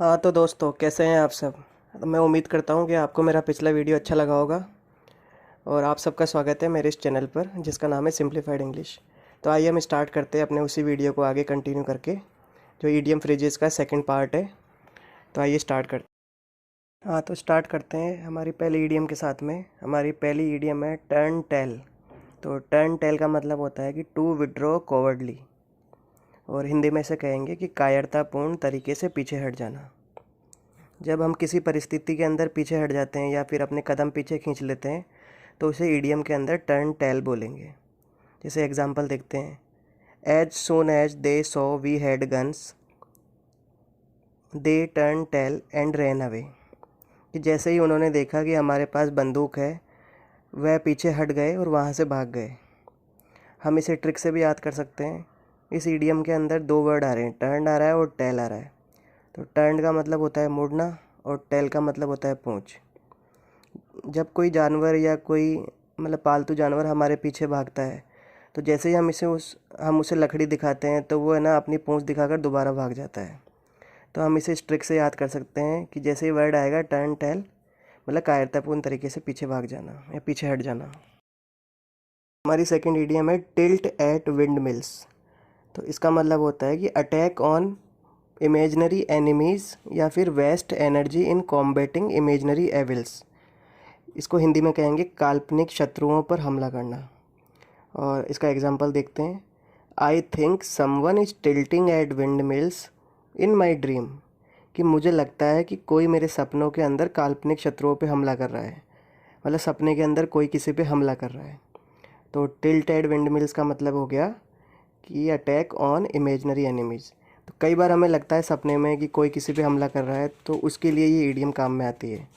हाँ तो दोस्तों, कैसे हैं आप सब। तो मैं उम्मीद करता हूँ कि आपको मेरा पिछला वीडियो अच्छा लगा होगा और आप सबका स्वागत है मेरे इस चैनल पर जिसका नाम है सिंप्लीफाइड इंग्लिश। तो आइए हम स्टार्ट करते हैं अपने उसी वीडियो को आगे कंटिन्यू करके, जो ईडियम फ्रेजेस का सेकंड पार्ट है। तो आइए स्टार्ट करते हैं। हाँ तो स्टार्ट करते हैं हमारी पहली ईडियम के साथ में। हमारी पहली ईडियम है टर्न टेल। तो टर्न टेल का मतलब होता है कि टू विड्रॉ कॉवर्डली, और हिंदी में से कहेंगे कि कायरतापूर्ण तरीके से पीछे हट जाना। जब हम किसी परिस्थिति के अंदर पीछे हट जाते हैं या फिर अपने कदम पीछे खींच लेते हैं तो उसे ईडियम के अंदर टर्न टेल बोलेंगे। जैसे एग्जांपल देखते हैं, as soon as they saw we had guns they turn tail and ran away. कि जैसे ही उन्होंने देखा कि हमारे पास बंदूक है, वह पीछे हट गए और वहाँ से भाग गए। हम इसे ट्रिक से भी याद कर सकते हैं। इस ईडियम के अंदर दो वर्ड आ रहे हैं, टर्न आ रहा है और टेल आ रहा है। तो टर्न का मतलब होता है मुड़ना और टेल का मतलब होता है पूंछ। जब कोई जानवर या कोई पालतू जानवर हमारे पीछे भागता है तो जैसे ही हम उसे लकड़ी दिखाते हैं तो वो है ना अपनी पूंछ दिखाकर दोबारा भाग जाता है। तो हम इसे इस ट्रिक से याद कर सकते हैं कि जैसे ही वर्ड आएगा टर्न टेल, मतलब कायरतापूर्ण तरीके से पीछे भाग जाना या पीछे हट जाना। हमारी सेकंड इडियम है टिल्ट एट विंड मिल्स। तो इसका मतलब होता है कि अटैक ऑन इमेजनरी एनिमीज़ या फिर waste energy in combating imaginary evils. इसको हिंदी में कहेंगे काल्पनिक शत्रुओं पर हमला करना। और इसका एग्जांपल देखते हैं, I think someone is tilting at windmills in my dream. कि मुझे लगता है कि कोई मेरे सपनों के अंदर काल्पनिक शत्रुओं पे हमला कर रहा है, मतलब सपने के अंदर कोई किसी पे हमला कर रहा है। तो टिल्ट एट विंड मिल्स का मतलब हो गया कि अटैक ऑन इमेजनरी एनिमीज़। तो कई बार हमें लगता है सपने में कि कोई किसी पे हमला कर रहा है, तो उसके लिए ये ईडियम काम में आती है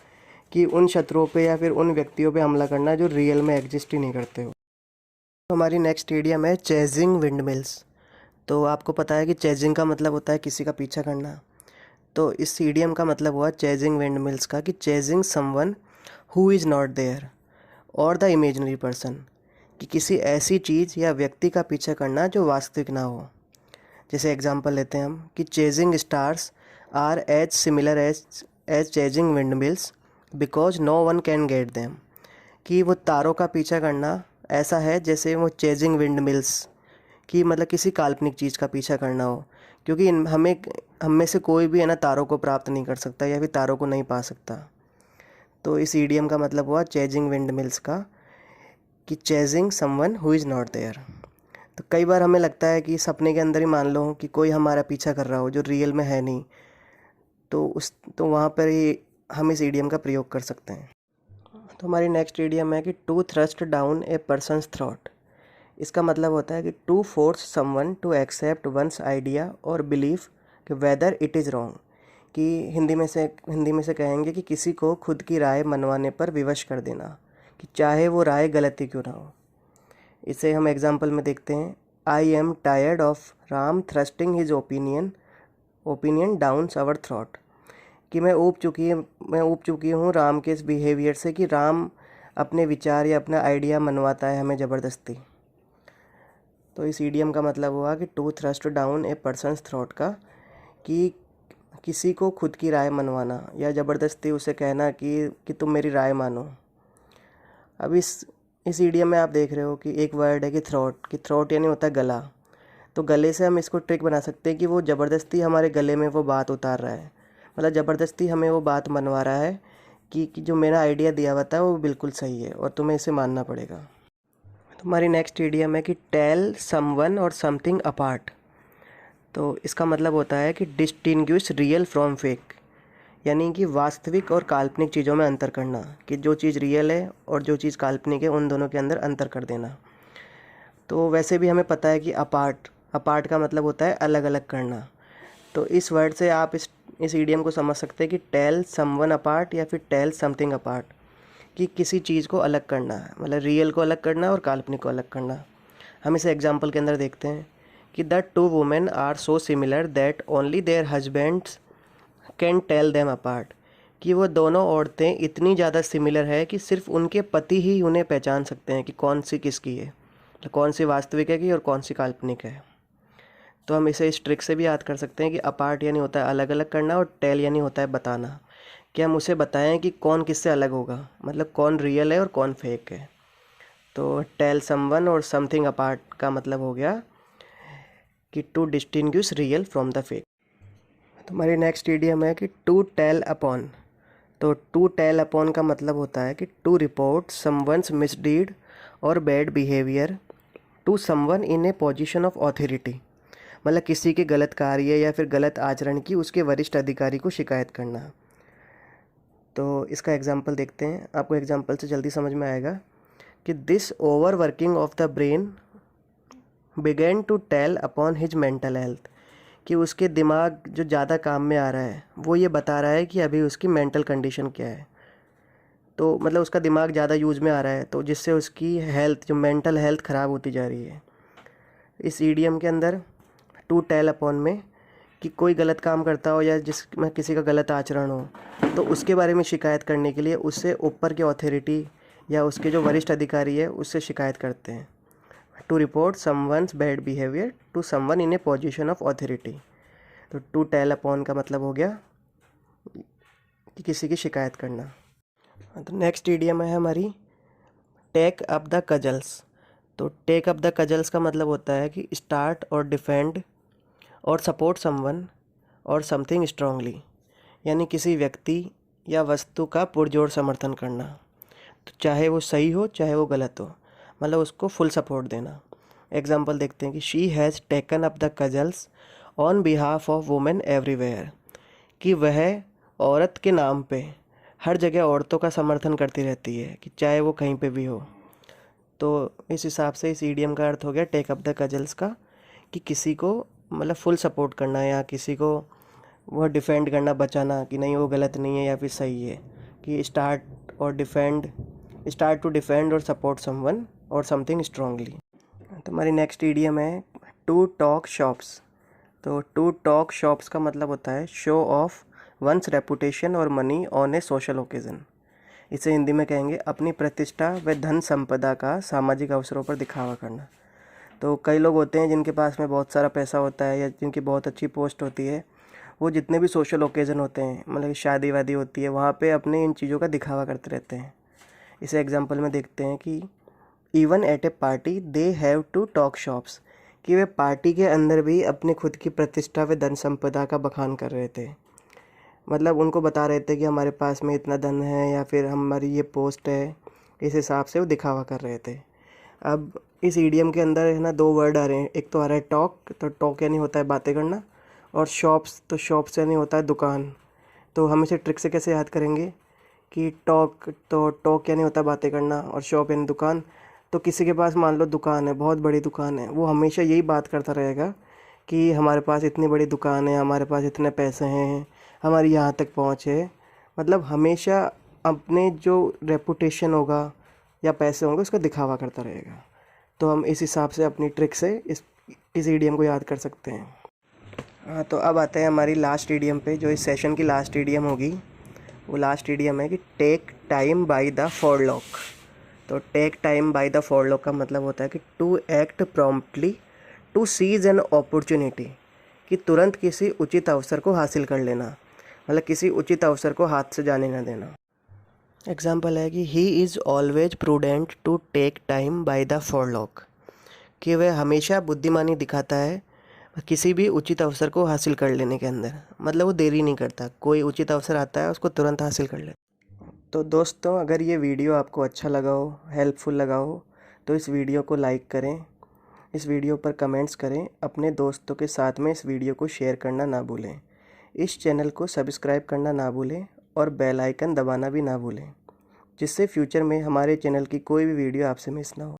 कि उन शत्रुओं पे या फिर उन व्यक्तियों पे हमला करना जो रियल में एग्जिस्ट ही नहीं करते हो। तो हमारी नेक्स्ट ईडियम है चेजिंग विंड मिल्स। तो आपको पता है कि चेजिंग का मतलब होता है किसी का पीछा करना। तो इस ईडियम का मतलब हुआ चेजिंग विंड मिल्स का कि chasing someone who is not there और द इमेजनरी पर्सन। कि किसी ऐसी चीज़ या व्यक्ति का पीछा करना जो वास्तविक ना हो। जैसे एग्जांपल लेते हैं हम कि chasing stars are as similar as chasing windmills because no one can get them. कि वो तारों का पीछा करना ऐसा है जैसे वो चेजिंग विंड मिल्स की मतलब किसी काल्पनिक चीज़ का पीछा करना हो, क्योंकि हम में से कोई भी है ना तारों को प्राप्त नहीं कर सकता या फिर तारों को नहीं पा सकता। तो इस ईडियम का मतलब हुआ चेजिंग विंड मिल्स का कि chasing someone who is not there. तो कई बार हमें लगता है कि सपने के अंदर ही मान लो कि कोई हमारा पीछा कर रहा हो जो रियल में है नहीं, तो वहाँ पर ही हम इस ईडियम का प्रयोग कर सकते हैं। तो हमारी नेक्स्ट ईडियम है कि to thrust down a person's thought. इसका मतलब होता है कि to force someone to accept one's idea और बिलीव कि वेदर इट इज़ रॉन्ग। कि हिंदी में से कहेंगे कि किसी को खुद की राय मनवाने पर विवश कर देना, कि चाहे वो राय गलत ही क्यों ना हो। इसे हम एग्जाम्पल में देखते हैं, I am tired of Ram thrusting his opinion downs our throat. कि मैं ऊब चुकी हूँ राम के इस बिहेवियर से कि राम अपने विचार या अपना आइडिया मनवाता है हमें ज़बरदस्ती। तो इस ईडियम का मतलब हुआ कि to thrust down a person's throat का, कि किसी को खुद की राय मनवाना या ज़बरदस्ती उसे कहना कि तुम मेरी राय मानो। अब इस ईडियम में आप देख रहे हो कि एक वर्ड है कि थ्रॉट यानी होता है गला। तो गले से हम इसको ट्रिक बना सकते हैं कि वो ज़बरदस्ती हमारे गले में वो बात उतार रहा है, मतलब ज़बरदस्ती हमें वो बात मनवा रहा है कि जो मेरा आइडिया दिया हुआ था वो बिल्कुल सही है और तुम्हें इसे मानना पड़ेगा। तो हमारी नेक्स्ट ईडियम है कि टेल समवन और समथिंग अपार्ट। तो इसका मतलब होता है कि डिस्टिंग्विश रियल फ्रॉम फेक, यानी कि वास्तविक और काल्पनिक चीज़ों में अंतर करना। कि जो चीज़ रियल है और जो चीज़ काल्पनिक है उन दोनों के अंदर अंतर कर देना। तो वैसे भी हमें पता है कि अपार्ट का मतलब होता है अलग अलग करना। तो इस वर्ड से आप इस ईडियम को समझ सकते हैं कि टेल समवन अपार्ट या फिर टेल समथिंग अपार्ट। कि किसी चीज़ को अलग करना है, मतलब रियल को अलग करना और काल्पनिक को अलग करना। हम इसे एग्जाम्पल के अंदर देखते हैं कि the two women are so similar that only their husbands can tell them apart. कि वो दोनों औरतें इतनी ज़्यादा सिमिलर है कि सिर्फ उनके पति ही उन्हें पहचान सकते हैं कि कौन सी किसकी है, तो कौन सी वास्तविक है की और कौन सी काल्पनिक है। तो हम इसे इस ट्रिक से भी याद कर सकते हैं कि अपार्ट यानी होता है अलग अलग करना और टेल यानी होता है बताना, कि हम उसे बताएं कि कौन किससे अलग होगा, मतलब कौन रियल है और कौन फेक है। तो टेल समवन और समथिंग अपार्ट का मतलब हो गया कि to distinguish real from the fake. तो हमारी नेक्स्ट इडियम है कि टू टेल अपॉन। तो टू टेल अपॉन का मतलब होता है कि टू रिपोर्ट समवन्स मिसडीड और bad behaviour to someone in a position of authority, मतलब किसी के गलत कार्य या फिर गलत आचरण की उसके वरिष्ठ अधिकारी को शिकायत करना। तो इसका एग्जाम्पल देखते हैं, आपको एग्जाम्पल से जल्दी समझ में आएगा कि this over working of the brain began to tell upon his mental health, कि उसके दिमाग जो ज़्यादा काम में आ रहा है वो ये बता रहा है कि अभी उसकी मेंटल कंडीशन क्या है। तो मतलब उसका दिमाग ज़्यादा यूज़ में आ रहा है, तो जिससे उसकी हेल्थ जो मेंटल हेल्थ ख़राब होती जा रही है। इस ईडीएम के अंदर टू टेल अपॉन में कि कोई गलत काम करता हो या जिसमें किसी का गलत आचरण हो तो उसके बारे में शिकायत करने के लिए उससे ऊपर के अथॉरिटी या उसके जो वरिष्ठ अधिकारी है उससे शिकायत करते हैं। To report someone's bad behaviour to someone in a position of authority. तो टू टेल अपॉन का मतलब हो गया कि किसी की शिकायत करना। तो नेक्स्ट इडियम है हमारी टेक अप द कजल्स। तो टेक अप द कजल्स का मतलब होता है कि स्टार्ट और डिफेंड और सपोर्ट समवन और समथिंग स्ट्रांगली, यानी किसी व्यक्ति या वस्तु का पुरजोर समर्थन करना, तो चाहे वो सही हो चाहे वो गलत हो, मतलब उसको फुल सपोर्ट देना। एग्जाम्पल देखते हैं कि she has taken up the causes on behalf of women everywhere, कि वह औरत के नाम पे हर जगह औरतों का समर्थन करती रहती है, कि चाहे वो कहीं पे भी हो। तो इस हिसाब से इस ईडियम का अर्थ हो गया टेक अप द कजल्स का, कि किसी को मतलब फुल सपोर्ट करना या किसी को वो डिफेंड करना, बचाना कि नहीं वो गलत नहीं है या फिर सही है, कि स्टार्ट टू डिफेंड और सपोर्ट समवन और समथिंग स्ट्रांगली। तो हमारी नेक्स्ट ईडियम है टू टॉक शॉप्स। तो टू टॉक शॉप्स का मतलब होता है शो ऑफ वंस रेपुटेशन और money on A social occasion. इसे हिंदी में कहेंगे अपनी प्रतिष्ठा व धन संपदा का सामाजिक अवसरों पर दिखावा करना। तो कई लोग होते हैं जिनके पास में बहुत सारा पैसा होता है या जिनकी बहुत अच्छी पोस्ट होती है, वो जितने भी सोशल ओकेज़न होते हैं, मतलब शादी वादी होती है, वहाँ पे अपने इन चीज़ों का दिखावा करते रहते हैं। इसे एग्जांपल में देखते हैं कि even at a party they have to talk shops, कि वे पार्टी के अंदर भी अपने खुद की प्रतिष्ठा व धन संपदा का बखान कर रहे थे, मतलब उनको बता रहे थे कि हमारे पास में इतना धन है या फिर हमारी ये पोस्ट है, इस हिसाब से वो दिखावा कर रहे थे। अब इस ईडियम के अंदर है ना दो वर्ड आ रहे हैं, एक तो आ रहा है टॉक, तो टॉक यानी होता है बातें करना, और शॉप्स, तो शॉप्स यानी होता है दुकान। तो हम इसे ट्रिक से कैसे याद करेंगे कि टॉक यानी होता है बातें करना और शॉप यानी दुकान। तो किसी के पास मान लो दुकान है, बहुत बड़ी दुकान है, वो हमेशा यही बात करता रहेगा कि हमारे पास इतनी बड़ी दुकान है, हमारे पास इतने पैसे हैं, हमारी यहाँ तक पहुँच है, मतलब हमेशा अपने जो रेपुटेशन होगा या पैसे होंगे उसका दिखावा करता रहेगा। तो हम इस हिसाब से अपनी ट्रिक से इस ईडियम को याद कर सकते हैं। हाँ, तो अब आते हैं हमारी लास्ट ईडियम पे, जो इस सेशन की लास्ट ईडियम होगी। वो लास्ट ईडियम है कि take time by the forelock. तो take time by the forelock का मतलब होता है कि to act promptly to seize an opportunity, कि तुरंत किसी उचित अवसर को हासिल कर लेना, मतलब किसी उचित अवसर को हाथ से जाने न देना। एग्जाम्पल है कि he is always prudent to take time by the forelock, कि वह हमेशा बुद्धिमानी दिखाता है किसी भी उचित अवसर को हासिल कर लेने के अंदर, मतलब वो देरी नहीं करता, कोई उचित अवसर आता है उसको तुरंत हासिल कर लेता। तो दोस्तों, अगर ये वीडियो आपको अच्छा लगा हो, हेल्पफुल लगा हो, तो इस वीडियो को लाइक करें, इस वीडियो पर कमेंट्स करें, अपने दोस्तों के साथ में इस वीडियो को शेयर करना ना भूलें, इस चैनल को सब्सक्राइब करना ना भूलें और बेल आइकन दबाना भी ना भूलें, जिससे फ्यूचर में हमारे चैनल की कोई भी वीडियो आपसे मिस ना हो।